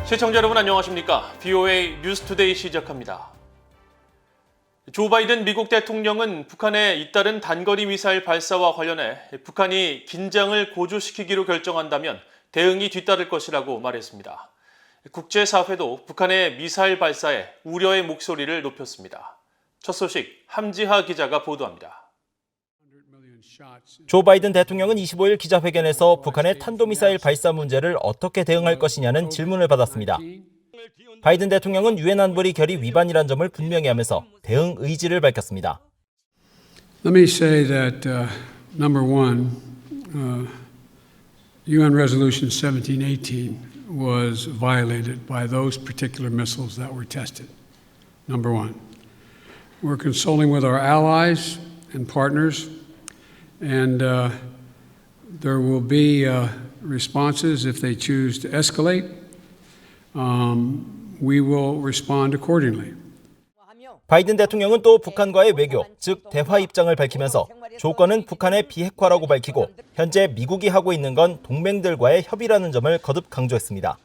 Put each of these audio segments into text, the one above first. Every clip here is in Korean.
시청자 여러분 안녕하십니까? VOA 뉴스투데이 시작합니다. 조 바이든 미국 대통령은 북한에 잇따른 단거리 미사일 발사와 관련해 북한이 긴장을 고조시키기로 결정한다면 대응이 뒤따를 것이라고 말했습니다. 국제사회도 북한의 미사일 발사에 우려의 목소리를 높였습니다. 첫 소식 함지하 기자가 보도합니다. 조 바이든 대통령은 25일 기자회견에서 북한의 탄도미사일 발사 문제를 어떻게 대응할 것이냐는 질문을 받았습니다. 바이든 대통령은 유엔 안보리 결의 위반이란 점을 분명히 하면서 대응 의지를 밝혔습니다. Let me say that number one, UN Resolution 1718 was violated by those particular missiles that were tested. Number one, we're consulting with our allies and partners. And there will be responses if they choose to escalate. We will respond accordingly. 바이든 대통령은 또 북한과의 외교, 즉 대화 입장을 밝히면서 조건은 북한의 비핵화라고 밝히고 현재 미국이 하고 있는 건 동맹들과의 협의라는 점을 거듭 강조했습니다.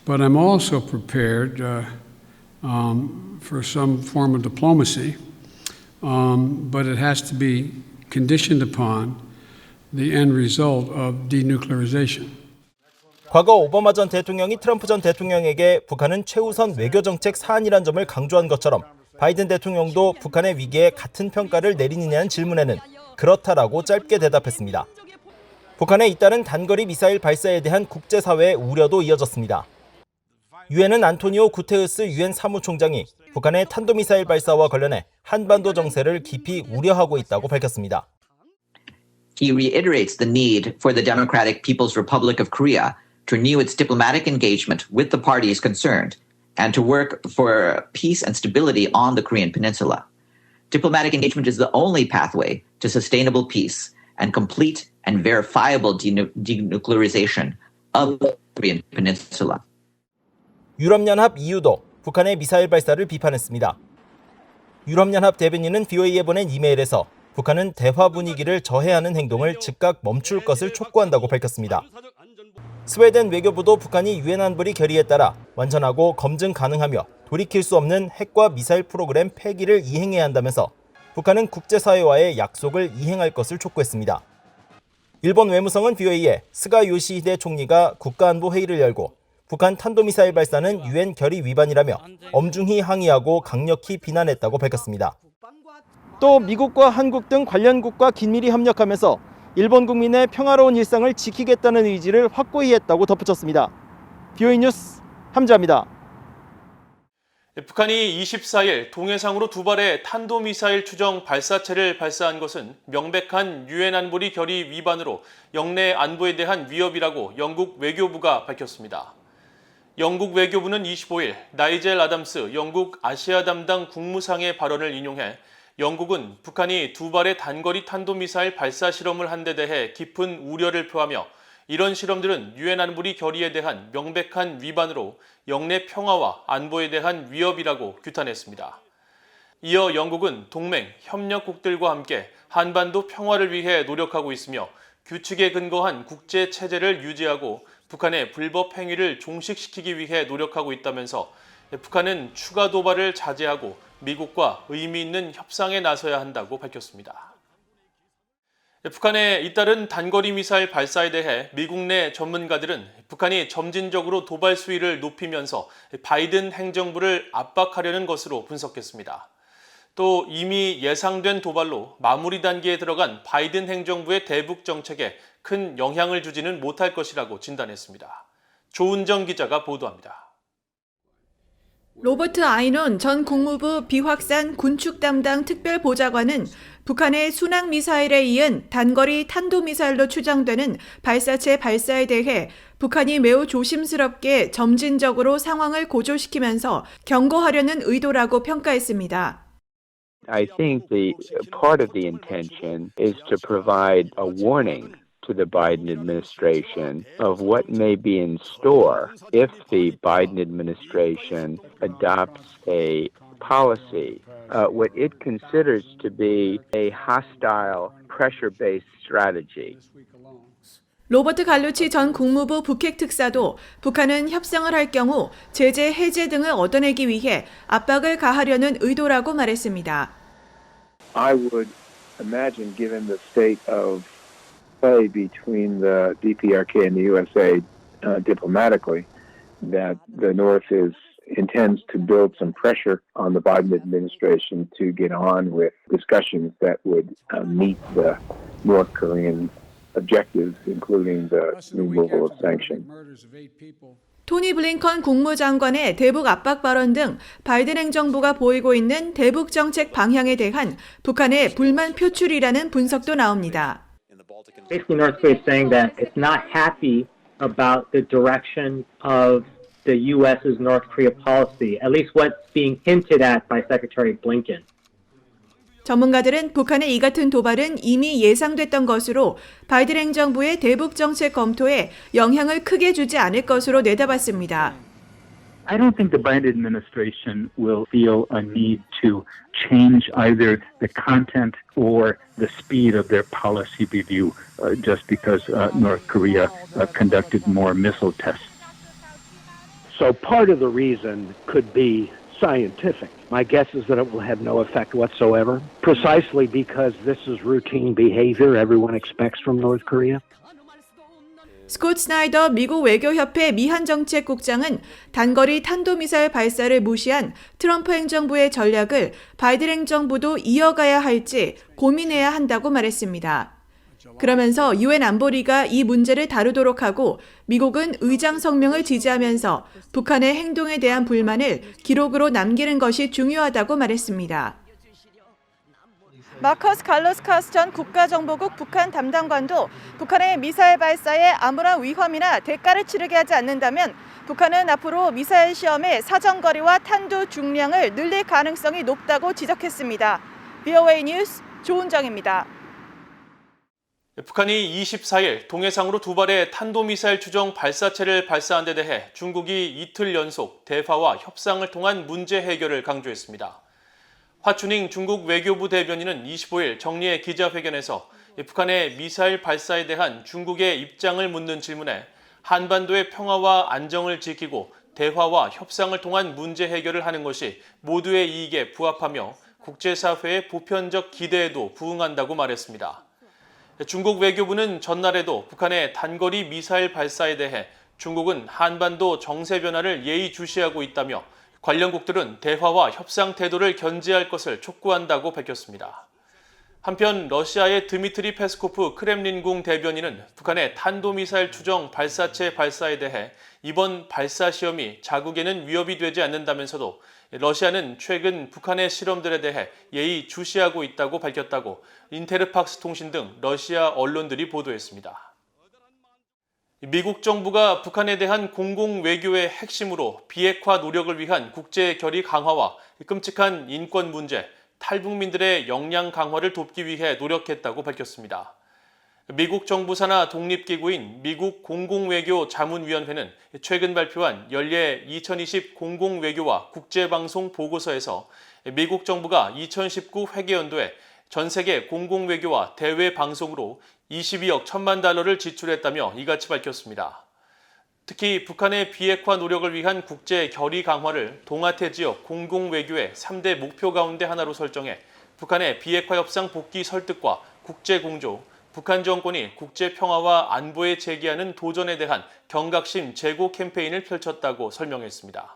But I'm also prepared for some form of diplomacy, but it has to be conditioned upon the end result of denuclearization. 과거 오바마 전 대통령이 트럼프 전 대통령에게 북한은 최우선 외교정책 사안이란 점을 강조한 것처럼 바이든 대통령도 북한의 위기에 같은 평가를 내리느냐는 질문에는 그렇다라고 짧게 대답했습니다. 북한에 잇따른 단거리 미사일 발사에 대한 국제사회의 우려도 이어졌습니다. 유엔은 안토니오 구테우스 유엔 사무총장이 북한의 탄도미사일 발사와 관련해 한반도 정세를 깊이 우려하고 있다고 밝혔습니다. He reiterates the need for the Democratic People's Republic of Korea to renew its diplomatic engagement with the parties concerned and to work for peace and stability on the Korean Peninsula. Diplomatic engagement is the only pathway to sustainable peace and complete and verifiable denuclearization of the Korean Peninsula. 유럽연합 EU도 북한의 미사일 발사를 비판했습니다. 유럽연합 대변인은 VOA에 보낸 이메일에서 북한은 대화 분위기를 저해하는 행동을 즉각 멈출 것을 촉구한다고 밝혔습니다. 스웨덴 외교부도 북한이 유엔 안보리 결의에 따라 완전하고 검증 가능하며 돌이킬 수 없는 핵과 미사일 프로그램 폐기를 이행해야 한다면서 북한은 국제사회와의 약속을 이행할 것을 촉구했습니다. 일본 외무성은 VOA에 스가 요시히데 총리가 국가안보회의를 열고 북한 탄도미사일 발사는 유엔 결의 위반이라며 엄중히 항의하고 강력히 비난했다고 밝혔습니다. 또 미국과 한국 등 관련국과 긴밀히 협력하면서 일본 국민의 평화로운 일상을 지키겠다는 의지를 확고히 했다고 덧붙였습니다. VOA 뉴스 함지하입니다. 북한이 24일 동해상으로 두 발의 탄도미사일 추정 발사체를 발사한 것은 명백한 유엔 안보리 결의 위반으로 영내 안보에 대한 위협이라고 영국 외교부가 밝혔습니다. 영국 외교부는 25일 나이젤 아담스 영국 아시아 담당 국무상의 발언을 인용해 영국은 북한이 두 발의 단거리 탄도미사일 발사 실험을 한 데 대해 깊은 우려를 표하며 이런 실험들은 유엔 안보리 결의에 대한 명백한 위반으로 영내 평화와 안보에 대한 위협이라고 규탄했습니다. 이어 영국은 동맹, 협력국들과 함께 한반도 평화를 위해 노력하고 있으며 규칙에 근거한 국제 체제를 유지하고 북한의 불법 행위를 종식시키기 위해 노력하고 있다면서 북한은 추가 도발을 자제하고 미국과 의미 있는 협상에 나서야 한다고 밝혔습니다. 북한에 잇따른 단거리 미사일 발사에 대해 미국 내 전문가들은 북한이 점진적으로 도발 수위를 높이면서 바이든 행정부를 압박하려는 것으로 분석했습니다. 또 이미 예상된 도발로 마무리 단계에 들어간 바이든 행정부의 대북 정책에 큰 영향을 주지는 못할 것이라고 진단했습니다. 조은정 기자가 보도합니다. 로버트 아이논 전 국무부 비확산 군축 담당 특별보좌관은 북한의 순항미사일에 이은 단거리 탄도미사일로 추정되는 발사체 발사에 대해 북한이 매우 조심스럽게 점진적으로 상황을 고조시키면서 경고하려는 의도라고 평가했습니다. I think the part of the intention is to provide a warning to the Biden administration of what may be in store if the Biden administration adopts a policy, what it considers to be a hostile, pressure-based strategy. 로버트 갈루치 전 국무부 북핵 특사도 북한은 협상을 할 경우 제재 해제 등을 얻어내기 위해 압박을 가하려는 의도라고 말했습니다. I would imagine, given the state of play between the DPRK and the USA diplomatically, that the North intends to build some pressure on the Biden administration to get on with discussions that would meet the North Korean objectives, including the removal of sanctions. 토니 블링컨 국무장관의 대북 압박 발언 등 바이든 행정부가 보이고 있는 대북 정책 방향에 대한 북한의 불만 표출이라는 분석도 나옵니다. Basically, North Korea is saying that it's not happy about the direction of the U.S.'s North Korea policy, at least what's being hinted at by Secretary Blinken. 전문가들은 북한의 이 같은 도발은 이미 예상됐던 것으로 바이든 행정부의 대북 정책 검토에 영향을 크게 주지 않을 것으로 내다봤습니다. I don't think the Biden administration will feel a need to change either the content or the speed of their policy review just because North Korea conducted more missile tests. So part of the reason could be scientific. My guess is that it will have no effect whatsoever, precisely because this is routine behavior everyone expects from North Korea. 스콧 스나이더 미국 외교협회 미한정책국장은 단거리 탄도미사일 발사를 무시한 트럼프 행정부의 전략을 바이든 행정부도 이어가야 할지 고민해야 한다고 말했습니다. 그러면서 유엔 안보리가 이 문제를 다루도록 하고 미국은 의장 성명을 지지하면서 북한의 행동에 대한 불만을 기록으로 남기는 것이 중요하다고 말했습니다. 마커스 갈로스카스 전 국가정보국 북한 담당관도 북한의 미사일 발사에 아무런 위험이나 대가를 치르게 하지 않는다면 북한은 앞으로 미사일 시험의 사정거리와 탄두 중량을 늘릴 가능성이 높다고 지적했습니다. VOA 뉴스 조은정입니다. 북한이 24일 동해상으로 두 발의 탄도미사일 추정 발사체를 발사한 데 대해 중국이 이틀 연속 대화와 협상을 통한 문제 해결을 강조했습니다. 화춘잉 중국 외교부 대변인은 25일 정례 기자회견에서 북한의 미사일 발사에 대한 중국의 입장을 묻는 질문에 한반도의 평화와 안정을 지키고 대화와 협상을 통한 문제 해결을 하는 것이 모두의 이익에 부합하며 국제사회의 보편적 기대에도 부응한다고 말했습니다. 중국 외교부는 전날에도 북한의 단거리 미사일 발사에 대해 중국은 한반도 정세 변화를 예의주시하고 있다며 관련국들은 대화와 협상 태도를 견지할 것을 촉구한다고 밝혔습니다. 한편 러시아의 드미트리 페스코프 크렘린궁 대변인은 북한의 탄도미사일 추정 발사체 발사에 대해 이번 발사 시험이 자국에는 위협이 되지 않는다면서도 러시아는 최근 북한의 실험들에 대해 예의주시하고 있다고 밝혔다고 인테르팍스 통신 등 러시아 언론들이 보도했습니다. 미국 정부가 북한에 대한 공공 외교의 핵심으로 비핵화 노력을 위한 국제 결의 강화와 끔찍한 인권 문제, 탈북민들의 역량 강화를 돕기 위해 노력했다고 밝혔습니다. 미국 정부 산하 독립기구인 미국 공공외교 자문위원회는 최근 발표한 연례 2020 공공외교와 국제방송 보고서에서 미국 정부가 2019 회계연도에 전 세계 공공외교와 대외방송으로 22억 1천만 달러를 지출했다며 이같이 밝혔습니다. 특히 북한의 비핵화 노력을 위한 국제 결의 강화를 동아태 지역 공공외교의 3대 목표 가운데 하나로 설정해 북한의 비핵화 협상 복귀 설득과 국제 공조, 북한 정권이 국제 평화와 안보에 제기하는 도전에 대한 경각심 제고 캠페인을 펼쳤다고 설명했습니다.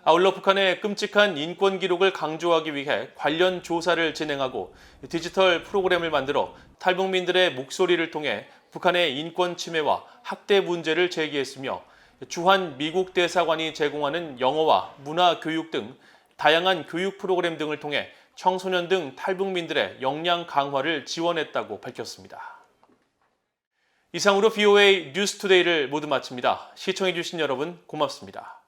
아울러 북한의 끔찍한 인권 기록을 강조하기 위해 관련 조사를 진행하고 디지털 프로그램을 만들어 탈북민들의 목소리를 통해 북한의 인권 침해와 학대 문제를 제기했으며 주한 미국 대사관이 제공하는 영어와 문화 교육 등 다양한 교육 프로그램 등을 통해 청소년 등 탈북민들의 역량 강화를 지원했다고 밝혔습니다. 이상으로 VOA 뉴스투데이를 모두 마칩니다. 시청해주신 여러분 고맙습니다.